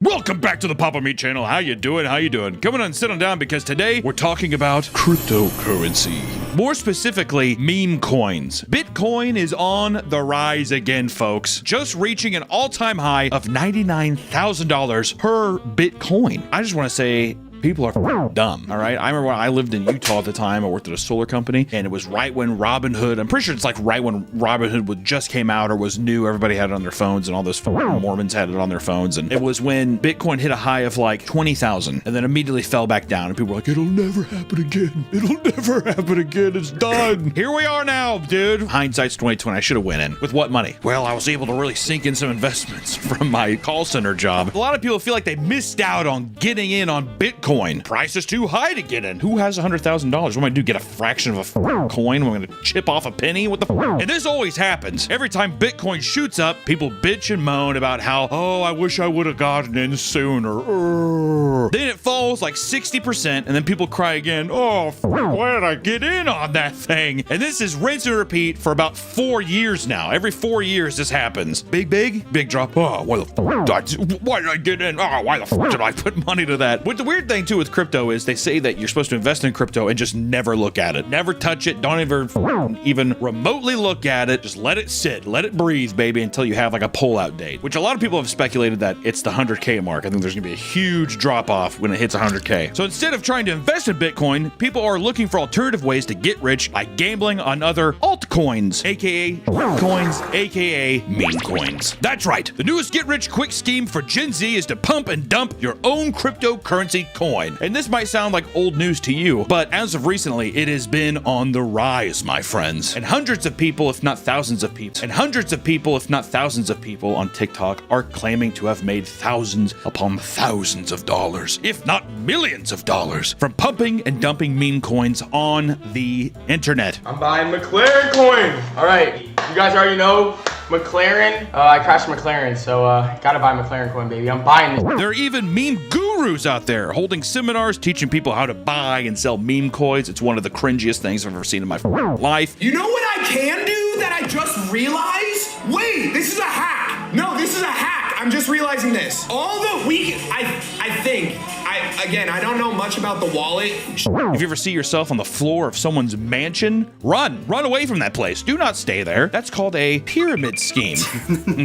Welcome back to the Papa Meat channel. How you doing? Coming on, sit on down, because today we're talking about cryptocurrency. More specifically, meme coins. Bitcoin is on the rise again, folks. Just reaching an all-time high of $99,000 per Bitcoin. I just want to say, people are dumb, all right? I remember when I lived in Utah at the time. I worked at a solar company, and it was right when Robinhood, I'm pretty sure it's like right when Robinhood just came out or was new. Everybody had it on their phones, and all those Mormons had it on their phones. And it was when Bitcoin hit a high of like 20,000 and then immediately fell back down. And people were like, it'll never happen again. It'll never happen again. It's done. Here we are now, dude. Hindsight's 2020. I should have went in. With what money? Well, I was able to really sink in some investments from my call center job. A lot of people feel like they missed out on getting in on Bitcoin. Price is too high to get in. Who has $100,000? What am I do? Get a fraction of a coin? Am I going to chip off a penny? What the? And this always happens. Every time Bitcoin shoots up, people bitch and moan about how, oh, I wish I would have gotten in sooner. Then it falls like 60%, and then people cry again. Oh, why did I get in on that thing? And this is rinse and repeat for about 4 years now. Every 4 years this happens. Big drop. Oh, why did I get in? Oh, why the f did I put money to that? But the weird thing too with crypto is they say that you're supposed to invest in crypto and just never look at it. Never touch it. Don't even remotely look at it. Just let it sit. Let it breathe, baby, until you have like a pullout date, which a lot of people have speculated that it's the 100K mark. I think there's gonna be a huge drop off when it hits 100K. So instead of trying to invest in Bitcoin, people are looking for alternative ways to get rich by gambling on other altcoins, aka coins, aka meme coins. That's right. The newest get rich quick scheme for Gen Z is to pump and dump your own cryptocurrency coin. And this might sound like old news to you, but as of recently, it has been on the rise, my friends. And hundreds of people, if not thousands of people, on TikTok are claiming to have made thousands upon thousands of dollars, if not millions of dollars, from pumping and dumping meme coins on the internet. I'm buying McLaren coin. All right, you guys already know McLaren. I crashed McLaren, so gotta buy McLaren coin, baby. I'm buying this. There are even meme gurus out there holding seminars teaching people how to buy and sell meme coins. It's one of the cringiest things I've ever seen in my life. You know what I can do that I just realized? Wait, this is a hack. No, this is a hack. I'm just realizing this. All the week, I don't know much about the wallet. If you ever see yourself on the floor of someone's mansion, run away from that place. Do not stay there. That's called a pyramid scheme.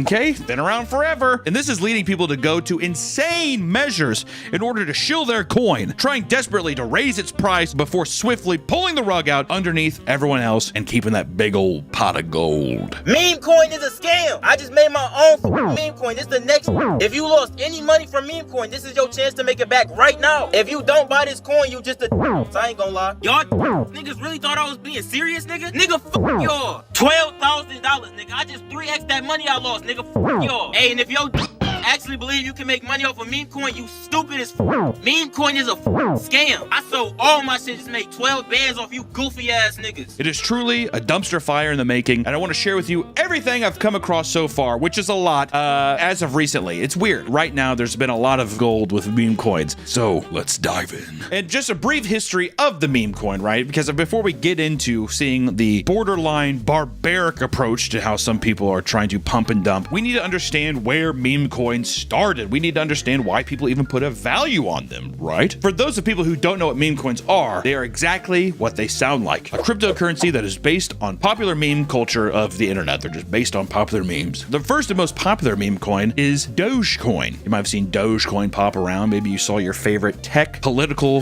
Okay? Been around forever. And this is leading people to go to insane measures in order to shill their coin, trying desperately to raise its price before swiftly pulling the rug out underneath everyone else and keeping that big old pot of gold. Meme coin is a scam. I just made my own meme coin. This is the next one. If you lost any money from meme coin, this is your chance to make it back right now. If you don't buy this coin, you just a so I ain't gonna lie. Y'all niggas really thought I was being serious, nigga? Nigga, f y'all. $12,000, nigga. I just 3x that money I lost, nigga. F y'all. Hey, and if yo actually believe you can make money off a meme coin, you stupid as f. Meme coin is a scam. I sold all my shit, just made 12 bands off you goofy ass niggas. It is truly a dumpster fire in the making, and I want to share with you everything I've come across so far, which is a lot as of recently. It's weird. Right now, there's been a lot of gold with meme coins, so let's dive in. And just a brief history of the meme coin, right? Because before we get into seeing the borderline barbaric approach to how some people are trying to pump and dump, we need to understand where meme coins started. We need to understand why people even put a value on them, right? For those of people who don't know what meme coins are, they are exactly what they sound like. A cryptocurrency that is based on popular meme culture of the internet. They're just based on popular memes. The first and most popular meme coin is Dogecoin. You might have seen Dogecoin pop around. Maybe you saw your favorite tech political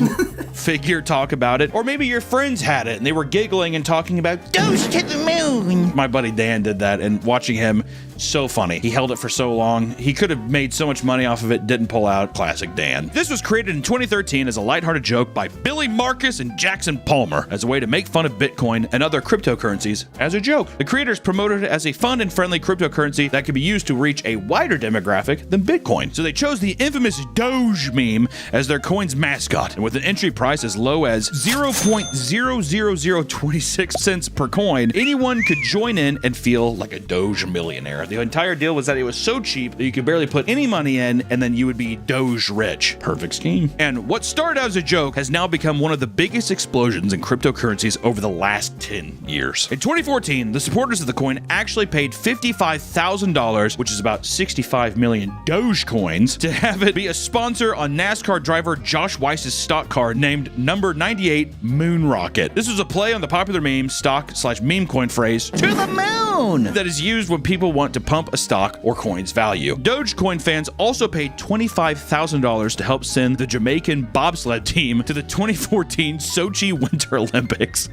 figure talk about it, or maybe your friends had it and they were giggling and talking about Doge to the moon. My buddy Dan did that, and watching him, so funny. He held it for so long. He could have made so much money off of it, didn't pull out. Classic Dan. This was created in 2013 as a lighthearted joke by Billy Marcus and Jackson Palmer as a way to make fun of Bitcoin and other cryptocurrencies as a joke. The creators promoted it as a fun and friendly cryptocurrency that could be used to reach a wider demographic than Bitcoin. So they chose the infamous Doge meme as their coin's mascot, and with an entry price as low as 0.00026 cents per coin, anyone could join in and feel like a Doge millionaire. The entire deal was that it was so cheap that you could barely essentially put any money in and then you would be Doge rich. Perfect scheme. And what started out as a joke has now become one of the biggest explosions in cryptocurrencies over the last 10 years. In 2014, the supporters of the coin actually paid $55,000, which is about 65 million Dogecoins, to have it be a sponsor on NASCAR driver Josh Weiss's stock car named number 98 Moon Rocket. This was a play on the popular meme stock/meme coin phrase "to the moon" that is used when people want to pump a stock or coin's value. Dogecoin fans also paid $25,000 to help send the Jamaican bobsled team to the 2014 Sochi Winter Olympics.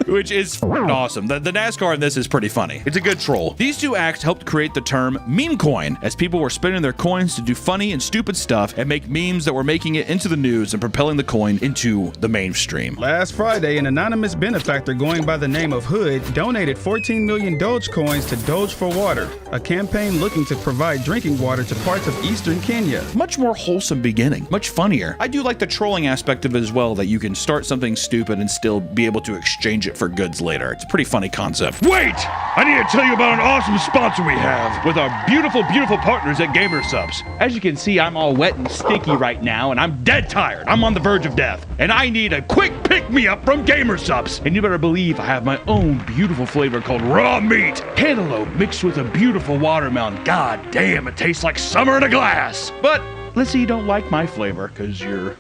Which is awesome. The NASCAR in this is pretty funny. It's a good troll. These two acts helped create the term meme coin, as people were spending their coins to do funny and stupid stuff and make memes that were making it into the news and propelling the coin into the mainstream. Last Friday, an anonymous benefactor going by the name of Hood donated 14 million Dogecoins to Doge for Water, a campaign looking to provide drinking water to parts of eastern Kenya. Much more wholesome beginning, much funnier. I do like the trolling aspect of it as well, that you can start something stupid and still be able to exchange it for goods later. It's a pretty funny concept. Wait! I need to tell you about an awesome sponsor we have with our beautiful, beautiful partners at GamerSupps. As you can see, I'm all wet and sticky right now, and I'm dead tired. I'm on the verge of death, and I need a quick pick-me-up from GamerSupps. And you better believe I have my own beautiful flavor called raw meat. Cantaloupe mixed with a beautiful watermelon. God damn, it tastes like summer in a glass. But let's say you don't like my flavor, because you're...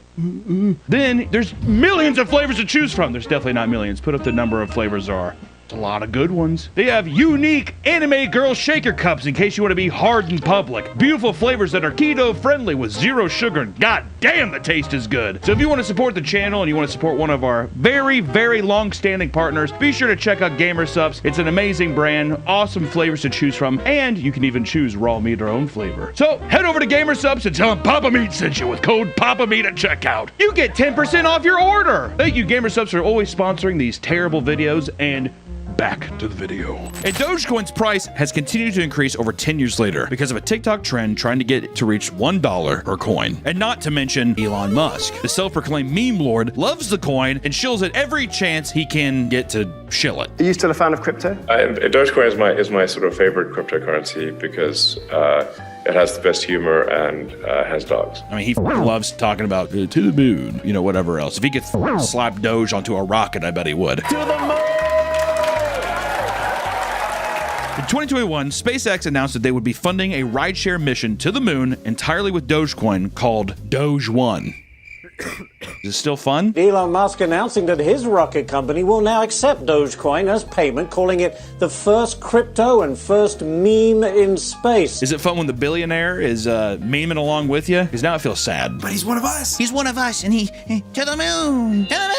Then there's millions of flavors to choose from. There's definitely not millions. Put up the number of flavors there are. It's a lot of good ones. They have unique anime girl shaker cups in case you want to be hard in public. Beautiful flavors that are keto friendly with zero sugar, and god damn, the taste is good. So if you want to support the channel and you want to support one of our very, very long-standing partners, be sure to check out GamerSupps. It's an amazing brand, awesome flavors to choose from, and you can even choose raw meat or own flavor. So head over to GamerSupps and tell them Papa Meat sent you with code Papa Meat at checkout. You get 10% off your order. Thank you, GamerSupps, for always sponsoring these terrible videos, and back to the video. And Dogecoin's price has continued to increase over 10 years later because of a TikTok trend trying to get it to reach $1 per coin. And not to mention Elon Musk, the self-proclaimed meme lord, loves the coin and shills it every chance he can get to shill it. Are you still a fan of crypto? Dogecoin is my sort of favorite cryptocurrency because it has the best humor and has dogs. I mean, he loves talking about to the moon, you know, whatever else. If he could slap Doge onto a rocket, I bet he would. To the moon! In 2021, SpaceX announced that they would be funding a rideshare mission to the moon entirely with Dogecoin called Doge One. Is it still fun? Elon Musk announcing that his rocket company will now accept Dogecoin as payment, calling it the first crypto and first meme in space. Is it fun when the billionaire is memeing along with you? Because now it feels sad. But he's one of us. He's one of us, and he to the moon, to the moon.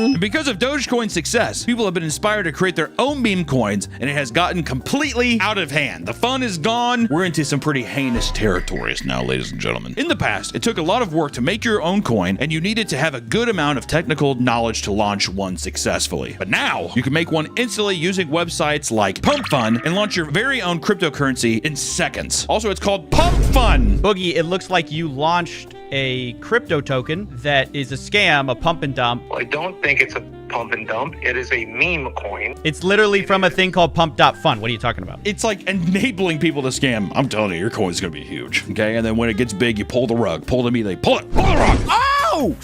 And because of Dogecoin's success, people have been inspired to create their own meme coins, and it has gotten completely out of hand. The fun is gone. We're into some pretty heinous territories now, ladies and gentlemen. In the past, it took a lot of work to make your own coin, and you needed to have a good amount of technical knowledge to launch one successfully. But now, you can make one instantly using websites like PumpFun and launch your very own cryptocurrency in seconds. Also, it's called PumpFun. Boogie, it looks like you launched a crypto token that is a scam, a pump and dump. I don't think it's a pump and dump. It is a meme coin. It's literally from a thing called pump.fun. What are you talking about? It's like enabling people to scam. I'm telling you, your coin's gonna be huge. Okay, and then when it gets big, you pull the rug. Pull the meat, pull it. Pull the rug. Oh!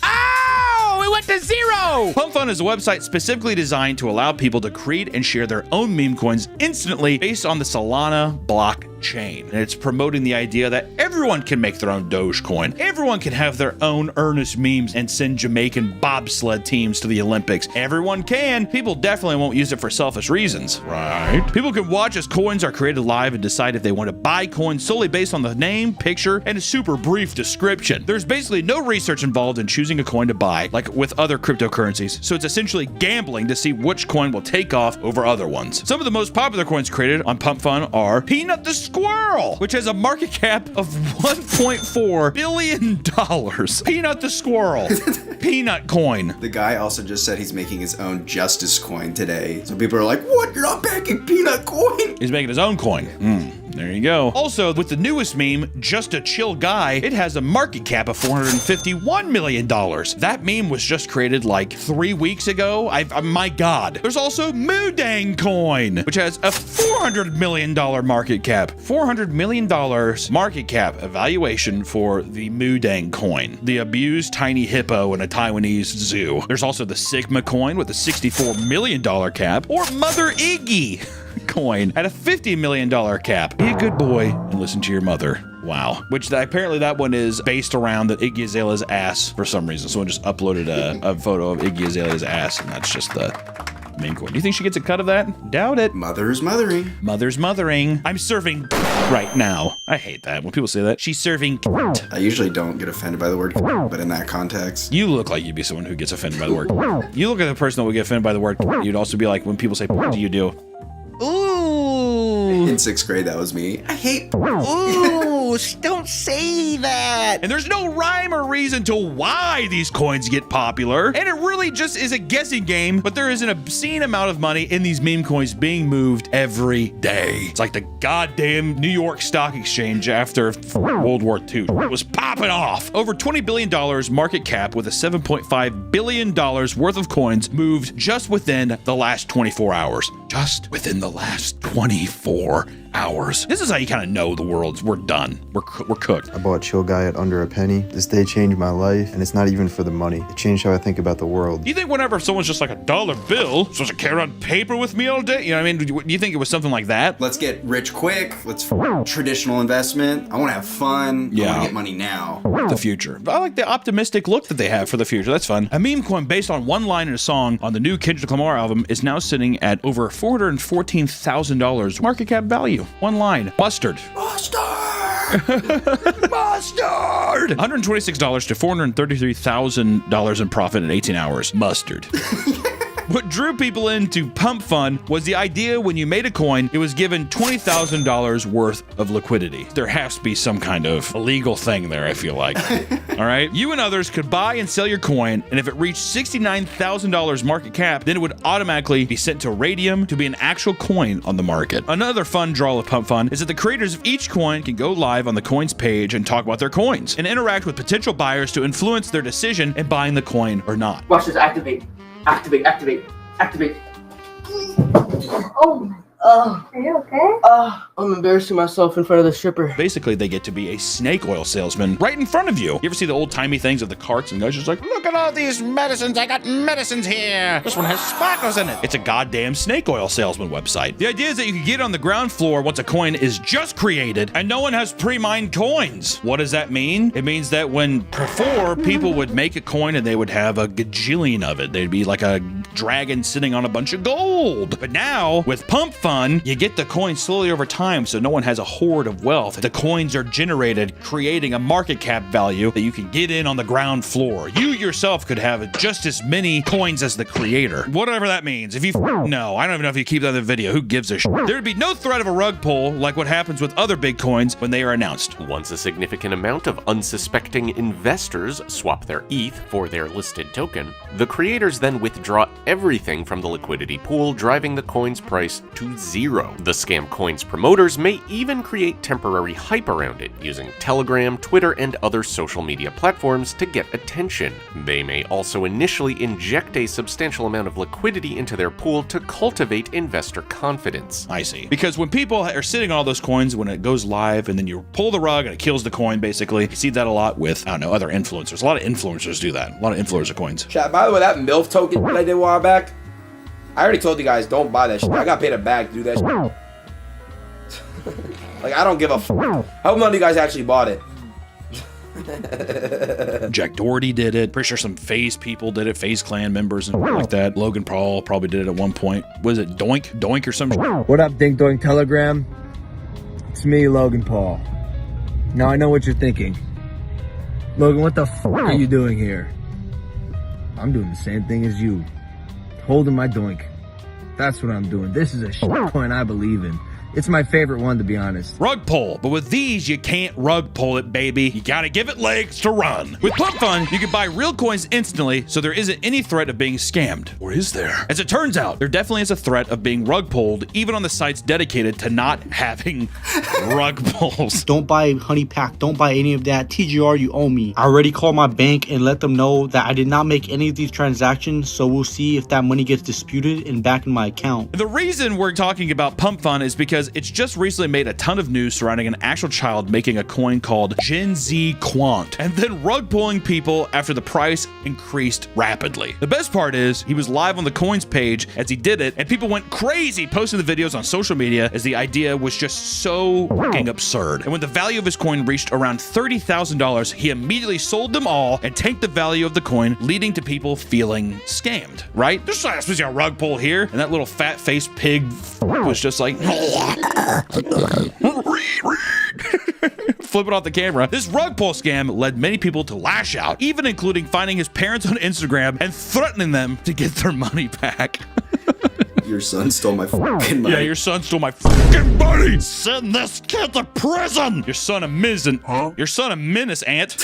Oh! It went to zero! PumpFun is a website specifically designed to allow people to create and share their own meme coins instantly based on the Solana blockchain. And it's promoting the idea that everyone can make their own Dogecoin. Everyone can have their own earnest memes and send Jamaican bobsled teams to the Olympics. Everyone can. People definitely won't use it for selfish reasons. Right? People can watch as coins are created live and decide if they want to buy coins solely based on the name, picture, and a super brief description. There's basically no research involved in choosing a coin to buy, like with other cryptocurrencies, so it's essentially gambling to see which coin will take off over other ones. Some of the most popular coins created on PumpFun are Peanut the Squirrel, which has a market cap of $1.4 billion. Peanut the Squirrel. Peanut coin. The guy also just said he's making his own Justice coin today. So people are like, what? You're not backing Peanut coin? He's making his own coin. There you go. Also, with the newest meme, Just a Chill Guy, it has a market cap of $451 million. That meme was just created like 3 weeks ago. My God. There's also Moodang Coin, which has a $400 million market cap. $400 million market cap evaluation for the Moodang Coin, the abused tiny hippo in a Taiwanese zoo. There's also the Sigma Coin with a $64 million cap, or Mother Iggy Coin at a $50 million cap. Be a good boy and listen to your mother. Wow. Which apparently that one is based around the Iggy Azalea's ass for some reason. Someone just uploaded a photo of Iggy Azalea's ass, and that's just the meme coin. Do you think she gets a cut of that? Doubt it. Mother's mothering. Mother's mothering. I'm serving right now. I hate that when people say that. She's serving. I usually don't get offended by the word, but in that context. You look like you'd be someone who gets offended by the word. You look like the person that would get offended by the word. You'd also be like, when people say, what do you do? Ooh. In 6th grade, that was me. I hate. Ooh, don't say that. And there's no rhyme or reason to why these coins get popular. And it really just is a guessing game, but there is an obscene amount of money in these meme coins being moved every day. It's like the goddamn New York Stock Exchange after World War II. It was popping off. Over $20 billion market cap with a $7.5 billion worth of coins moved just within the last 24 hours. Just within the last 24 hours. This is how you kind of know we're done. We're cooked. I bought Chill Guy at under a penny. This day changed my life, and it's not even for the money. It changed how I think about the world. Do you think whenever someone's just like $1 bill, supposed to carry on paper with me all day? You know what I mean? Do you think it was something like that? Let's get rich quick. Let's traditional investment. I want to have fun. I want to get money now. The future. I like the optimistic look that they have for the future. That's fun. A meme coin based on one line in a song on the new Kendrick Lamar album is now sitting at over $414,000 market cap value. One line. Mustard. Mustard! Mustard! $126 to $433,000 in profit in 18 hours. Mustard. What drew people into Pump Fun was the idea when you made a coin, it was given $20,000 worth of liquidity. There has to be some kind of illegal thing there, I feel like. All right? You and others could buy and sell your coin, and if it reached $69,000 market cap, then it would automatically be sent to Radium to be an actual coin on the market. Another fun draw of Pump Fun is that the creators of each coin can go live on the coin's page and talk about their coins, and interact with potential buyers to influence their decision in buying the coin or not. Watch this, activate. Activate. Oh my. Are you okay? I'm embarrassing myself in front of the stripper. Basically, they get to be a snake oil salesman right in front of you. You ever see the old-timey things of the carts and guys just like, look at all these medicines. I got medicines here. This one has sparkles in it. It's a goddamn snake oil salesman website. The idea is that you can get on the ground floor once a coin is just created and no one has pre-mined coins. What does that mean? It means that before people would make a coin and they would have a gajillion of it. They'd be like a dragon sitting on a bunch of gold. But now, with Pump Fun, you get the coins slowly over time so no one has a hoard of wealth. The coins are generated, creating a market cap value that you can get in on the ground floor. You yourself could have just as many coins as the creator. Whatever that means. If you know, I don't even know if you keep that in the video. Who gives a shit? There'd be no threat of a rug pull like what happens with other big coins when they are announced. Once a significant amount of unsuspecting investors swap their ETH for their listed token, the creators then withdraw everything from the liquidity pool, driving the coin's price to zero. The scam coin's promoters may even create temporary hype around it, using Telegram, Twitter, and other social media platforms to get attention. They may also initially inject a substantial amount of liquidity into their pool to cultivate investor confidence. I see. Because when people are sitting on all those coins, when it goes live and then you pull the rug and it kills the coin, basically, you see that a lot with, I don't know, other influencers. A lot of influencers do that. A lot of influencer coins. Chat, by the way, that MILF token I did a while back, I already told you guys, don't buy that shit. I got paid a bag to do that shit. Like, I don't give a f. How many of you guys actually bought it? Jack Doherty did it. Pretty sure some FaZe people did it. FaZe Clan members and like that. Logan Paul probably did it at one point. Was it Doink or some shit? What up, Dink Doink Telegram? It's me, Logan Paul. Now I know what you're thinking. Logan, what the f are you doing here? I'm doing the same thing as you. Holding my doink. That's what I'm doing. This is a shit coin I believe in. It's my favorite one, to be honest. Rug pull, but with these, you can't rug pull it, baby. You gotta give it legs to run. With Pump Fun, you can buy real coins instantly, so there isn't any threat of being scammed. Or is there? As it turns out, there definitely is a threat of being rug pulled, even on the sites dedicated to not having rug pulls. Don't buy Honey Pack. Don't buy any of that. TGR, you owe me. I already called my bank and let them know that I did not make any of these transactions, so we'll see if that money gets disputed and back in my account. The reason we're talking about Pump Fun is because it's just recently made a ton of news surrounding an actual child making a coin called Gen Z Quant and then rug pulling people after the price increased rapidly. The best part is he was live on the coins page as he did it, and people went crazy posting the videos on social media as the idea was just so fucking absurd. And when the value of his coin reached around $30,000, he immediately sold them all and tanked the value of the coin, leading to people feeling scammed, right? There's not supposed to be a rug pull here. And that little fat-faced pig was just like flipping off the camera. This rug pull scam led many people to lash out, even including finding his parents on Instagram and threatening them to get their money back. Your son stole my fucking money. Yeah, your son stole my fucking money. Send this kid to prison. Your son a mizzen. Huh? Your son a menace, Ant.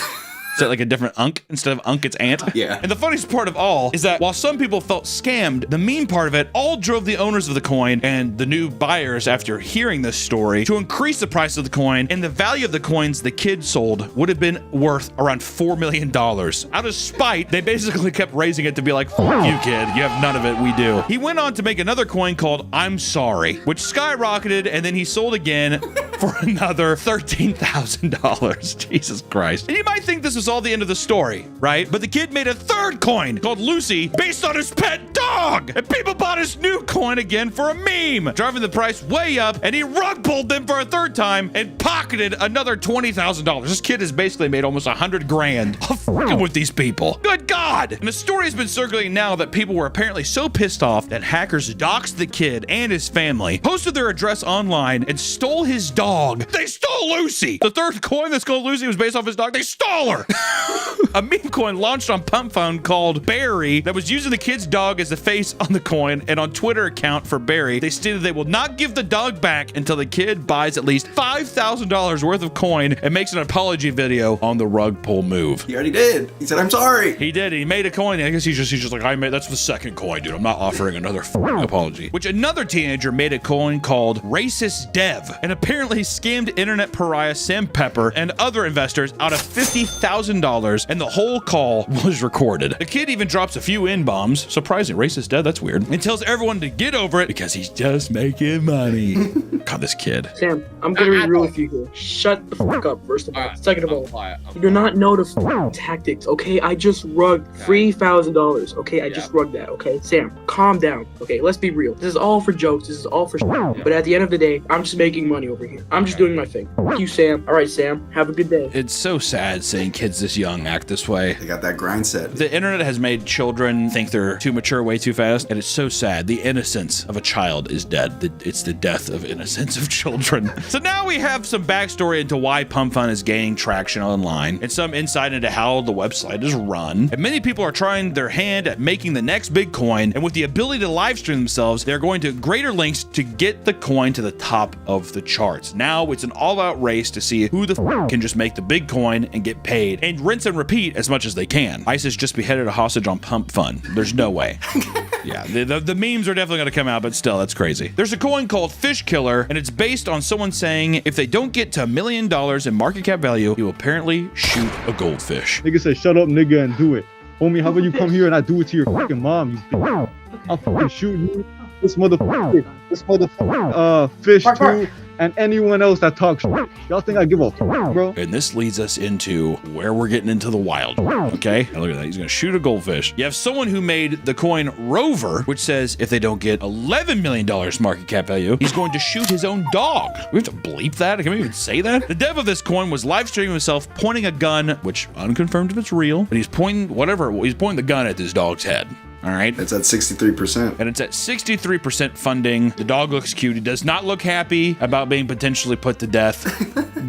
Is that like a different unk? Instead of unk, it's ant? Yeah. And the funniest part of all is that while some people felt scammed, the mean part of it all drove the owners of the coin and the new buyers after hearing this story to increase the price of the coin, and the value of the coins the kid sold would have been worth around $4 million. Out of spite, they basically kept raising it to be like, fuck you, kid. You have none of it. We do. He went on to make another coin called I'm Sorry, which skyrocketed, and then he sold again for another $13,000. Jesus Christ. And you might think this is all the end of the story, right? But the kid made a third coin called Lucy based on his pet dog, and people bought his new coin again for a meme, driving the price way up, and he rug pulled them for a third time and pocketed another $20,000. This kid has basically made almost $100,000 off fucking with these people. Good God! And the story has been circulating now that people were apparently so pissed off that hackers doxed the kid and his family, posted their address online, and stole his dog. They stole Lucy! The third coin that's called Lucy was based off his dog. They stole her! A meme coin launched on Pump Fun called Barry that was using the kid's dog as the face on the coin, and on Twitter account for Barry, they stated they will not give the dog back until the kid buys at least $5,000 worth of coin and makes an apology video on the rug pull move. He already did. He said, I'm sorry. He did. He made a coin. I guess he's just like, that's the second coin, dude. I'm not offering another apology. Which another teenager made a coin called Racist Dev and apparently scammed internet pariah Sam Pepper and other investors out of $50,000, and the whole call was recorded. The kid even drops a few N-bombs. Surprising. Racist Dev, that's weird. And tells everyone to get over it because he's just making money. God, this kid. Sam, I'm gonna be real with you here. Shut the fuck up, first of all. Second of all, you do not know the tactics, okay? I just rugged $3,000, okay? I just rugged that, okay? Sam, calm down, okay? Let's be real. This is all for jokes. This is all for shit. But at the end of the day, I'm just making money over here. I'm just doing my thing. Fuck you, Sam. All right, Sam. Have a good day. It's so sad seeing kids this young act this way. They got that grind set. The internet has made children think they're too mature way too fast, and it's so sad. The innocence of a child is dead. It's the death of innocence of children. So now we have some backstory into why Pump Fun is gaining traction online, and some insight into how the website is run. And many people are trying their hand at making the next big coin, and with the ability to live stream themselves, they're going to greater lengths to get the coin to the top of the charts. Now it's an all-out race to see who the can just make the big coin and get paid, and rinse and repeat as much as they can. ISIS just beheaded a hostage on Pump Fun. There's no way. Yeah, the memes are definitely going to come out, but still, that's crazy. There's a coin called Fish Killer, and it's based on someone saying if they don't get to $1 million in market cap value, he will apparently shoot a goldfish. Nigga said, shut up, nigga, and do it. Homie, how about you come here and I do it to your fucking mom, you bitch. I'll fucking shoot you. This motherfucker, fish too, and anyone else that talks shit. Y'all think I give a fuck, bro? And this leads us into where we're getting into the wild. Okay, now look at that. He's gonna shoot a goldfish. You have someone who made the coin Rover, which says if they don't get $11 million market cap value, he's going to shoot his own dog. We have to bleep that? Can we even say that? The dev of this coin was live streaming himself pointing a gun, which unconfirmed if it's real, but he's pointing the gun at this dog's head. All right. It's at 63%. And it's at 63% funding. The dog looks cute. He does not look happy about being potentially put to death,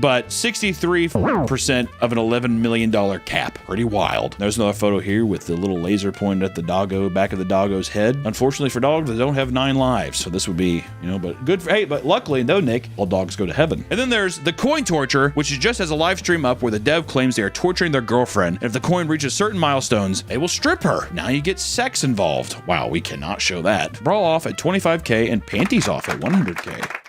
but 63% of an $11 million cap. Pretty wild. There's another photo here with the little laser pointed at the doggo, back of the doggo's head. Unfortunately for dogs, they don't have 9 lives. So this would be, but good for, hey, but luckily, no, Nick, all dogs go to heaven. And then there's the coin torture, which is just as a live stream up where the dev claims they are torturing their girlfriend. And if the coin reaches certain milestones, they will strip her. Now you get sex involved. Wow, we cannot show that. Bra off at 25K and panties off at 100K.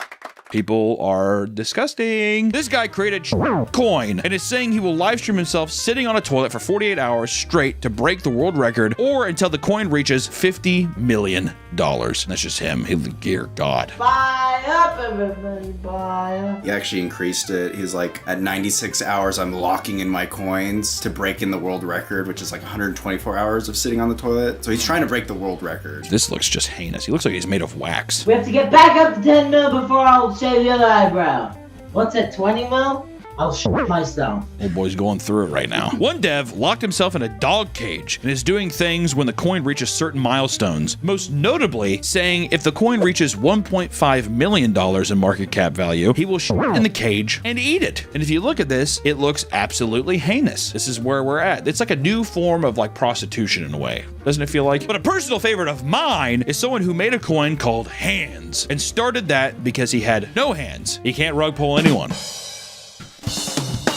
People are disgusting. This guy created coin and is saying he will live stream himself sitting on a toilet for 48 hours straight to break the world record or until the coin reaches $50 million. That's just him. Dear God. Buy up, everybody, buy up. He actually increased it. He's like, at 96 hours, I'm locking in my coins to break in the world record, which is like 124 hours of sitting on the toilet. So he's trying to break the world record. This looks just heinous. He looks like he's made of wax. We have to get back up to 10 mil before I'll shave your eyebrow. What's it, 20 mil? I'll shoot myself. Old boy's going through it right now. One dev locked himself in a dog cage and is doing things when the coin reaches certain milestones. Most notably, saying if the coin reaches $1.5 million in market cap value, he will shoot in the cage and eat it. And if you look at this, it looks absolutely heinous. This is where we're at. It's like a new form of like prostitution in a way. Doesn't it feel like? But a personal favorite of mine is someone who made a coin called Hands and started that because he had no hands. He can't rug pull anyone.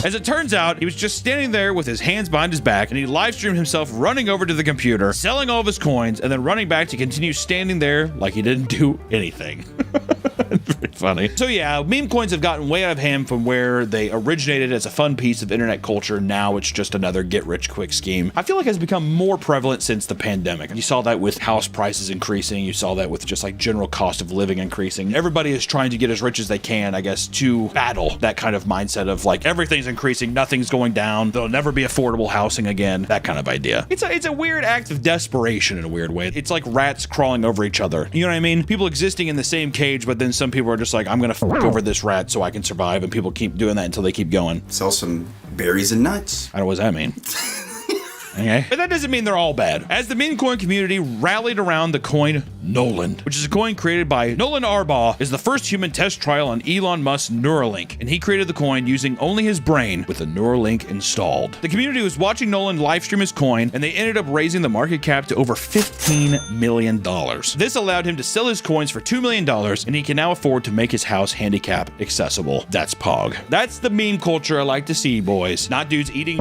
As it turns out, he was just standing there with his hands behind his back, and he live streamed himself running over to the computer, selling all of his coins, and then running back to continue standing there like he didn't do anything. Pretty funny. So yeah, meme coins have gotten way out of hand from where they originated as a fun piece of internet culture. Now it's just another get-rich-quick scheme. I feel like it has become more prevalent since the pandemic. You saw that with house prices increasing. You saw that with just like general cost of living increasing. Everybody is trying to get as rich as they can, I guess, to battle that kind of mindset of like everything's increasing, nothing's going down, there'll never be affordable housing again, that kind of idea. It's a weird act of desperation in a weird way. It's like rats crawling over each other. You know what I mean? People existing in the same cage, but then some people are just like, I'm gonna fuck over this rat so I can survive, and people keep doing that until they keep going. Sell some berries and nuts. I don't know what that mean. Okay. But that doesn't mean they're all bad. As the meme coin community rallied around the coin Nolan, which is a coin created by Nolan Arbaugh, is the first human test trial on Elon Musk's Neuralink, and he created the coin using only his brain with the Neuralink installed. The community was watching Nolan live stream his coin, and they ended up raising the market cap to over $15 million. This allowed him to sell his coins for $2 million, and he can now afford to make his house handicap accessible. That's Pog. That's the meme culture I like to see, boys. Not dudes eating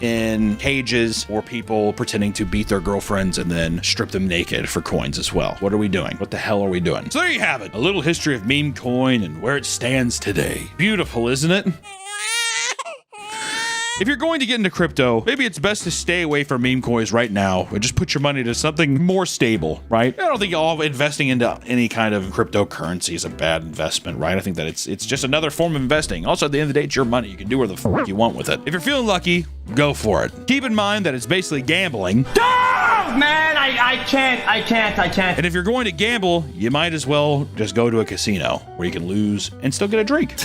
in cages or people pretending to beat their girlfriends and then strip them naked for coins as well. What are we doing? What the hell are we doing? So there you have it. A little history of meme coin and where it stands today. Beautiful, isn't it? If you're going to get into crypto, maybe it's best to stay away from meme coins right now and just put your money to something more stable, right? I don't think all investing into any kind of cryptocurrency is a bad investment, right? I think that it's just another form of investing. Also, at the end of the day, it's your money. You can do whatever the fuck you want with it. If you're feeling lucky, go for it. Keep in mind that it's basically gambling. Oh, man, I can't. And if you're going to gamble, you might as well just go to a casino where you can lose and still get a drink.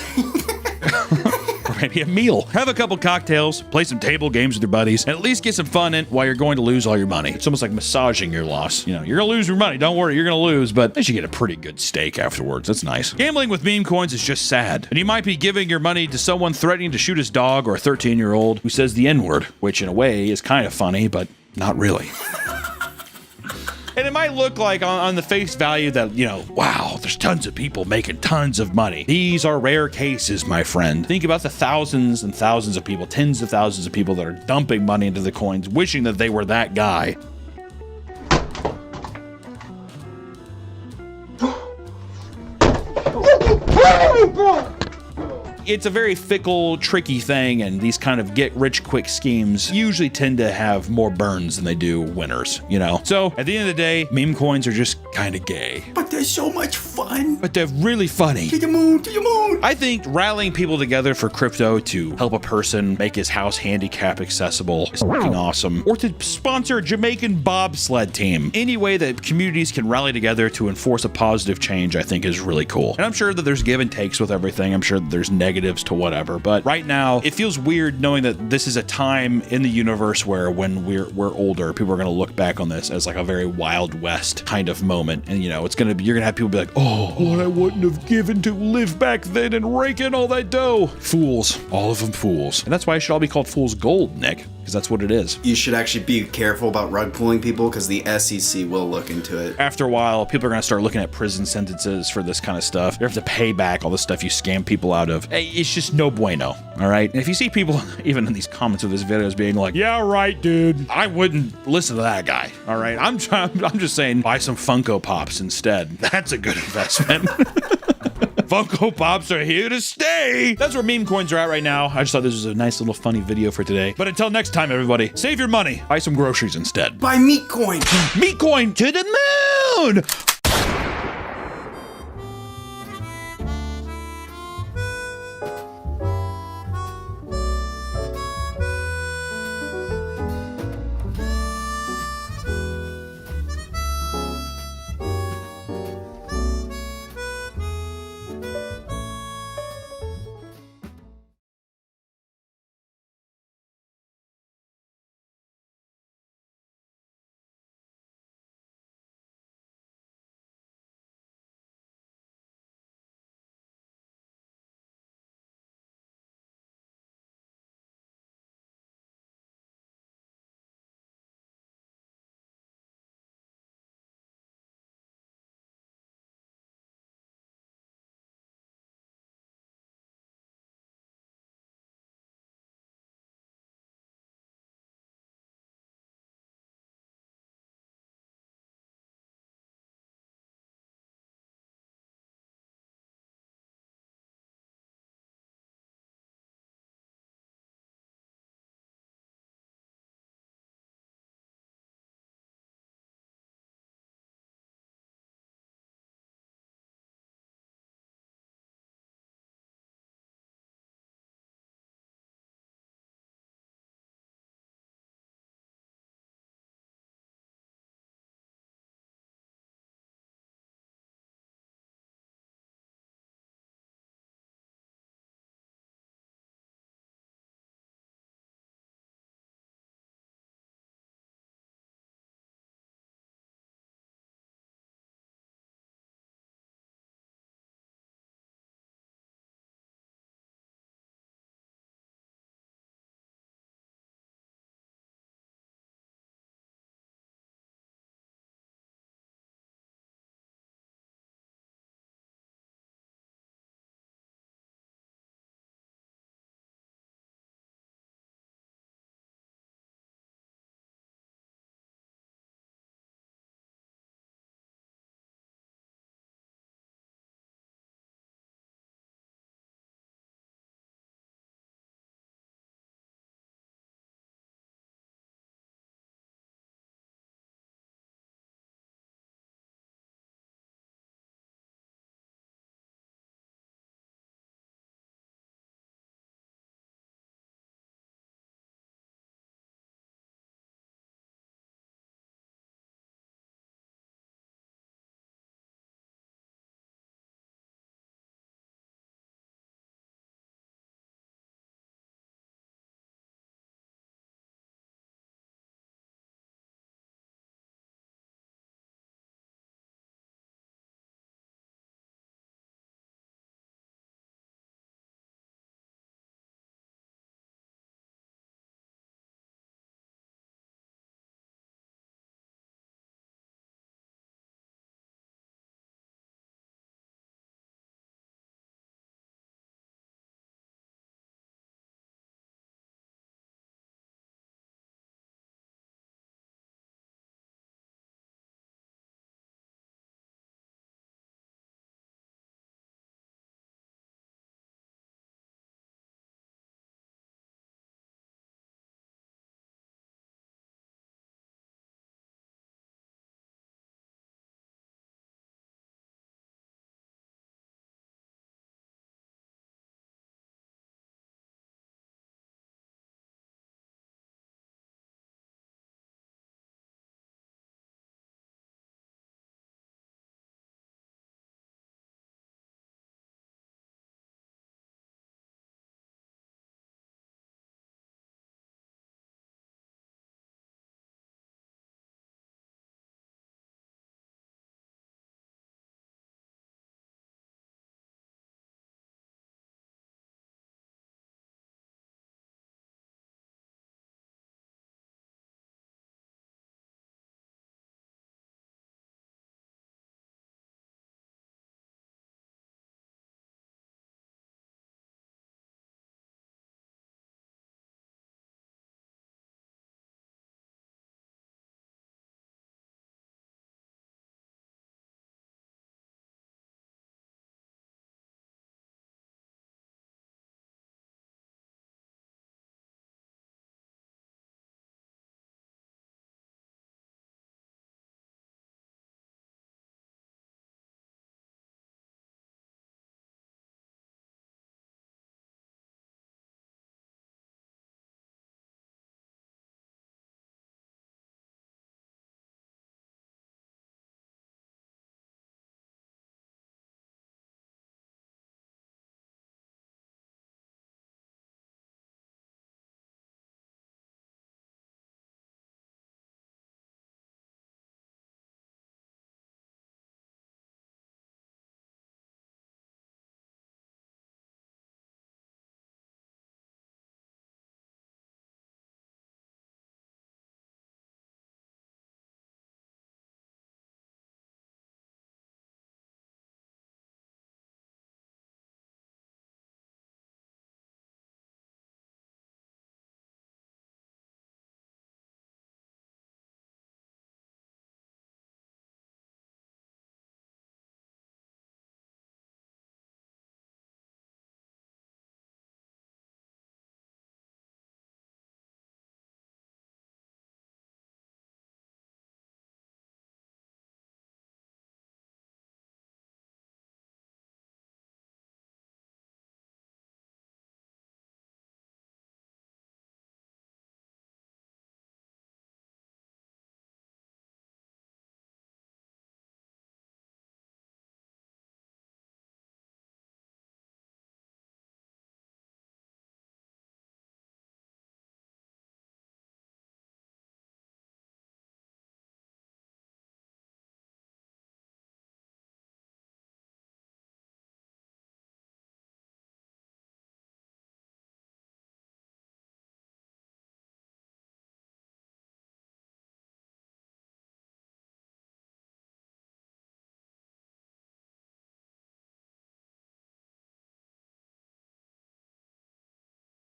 Or maybe a meal. Have a couple cocktails, play some table games with your buddies, and at least get some fun in while you're going to lose all your money. It's almost like massaging your loss. You know, you're gonna lose your money. Don't worry, you're gonna lose, but at least you get a pretty good steak afterwards. That's nice. Gambling with meme coins is just sad. And you might be giving your money to someone threatening to shoot his dog or a 13-year-old who says the N-word, which in a way is kind of funny, but not really. And it might look like on the face value that, you know, wow, there's tons of people making tons of money. These are rare cases, my friend. Think about the thousands and thousands of people, tens of thousands of people that are dumping money into the coins, wishing that they were that guy. It's a very fickle, tricky thing, and these kind of get-rich-quick schemes usually tend to have more burns than they do winners, you know? So, at the end of the day, meme coins are just kind of gay. But they're so much fun. But they're really funny. To your moon, to your moon. I think rallying people together for crypto to help a person make his house handicap accessible is fucking awesome. Or to sponsor a Jamaican bobsled team. Any way that communities can rally together to enforce a positive change, I think is really cool. And I'm sure that there's give and takes with everything. I'm sure that there's negatives to whatever. But right now, it feels weird knowing that this is a time in the universe where when we're older, people are going to look back on this as like a very Wild West kind of moment. And you know, you're going to have people be like, oh, I wouldn't have given to live back then and rake in all that dough. Fools. All of them fools. And that's why it should all be called Fool's Gold, Nick, because that's what it is. You should actually be careful about rug pulling people because the SEC will look into it. After a while, people are going to start looking at prison sentences for this kind of stuff. You have to pay back all the stuff you scam people out of. It's just no bueno, all right? And if you see people, even in these comments of this videos, being like, yeah, right, dude, I wouldn't listen to that guy, all right? I'm just saying, buy some Funko Pops instead. That's a good investment. Funko Pops are here to stay. That's where meme coins are at right now. I just thought this was a nice little funny video for today. But until next time, everybody, save your money. Buy some groceries instead. Buy meat coin. Meat coin to the moon.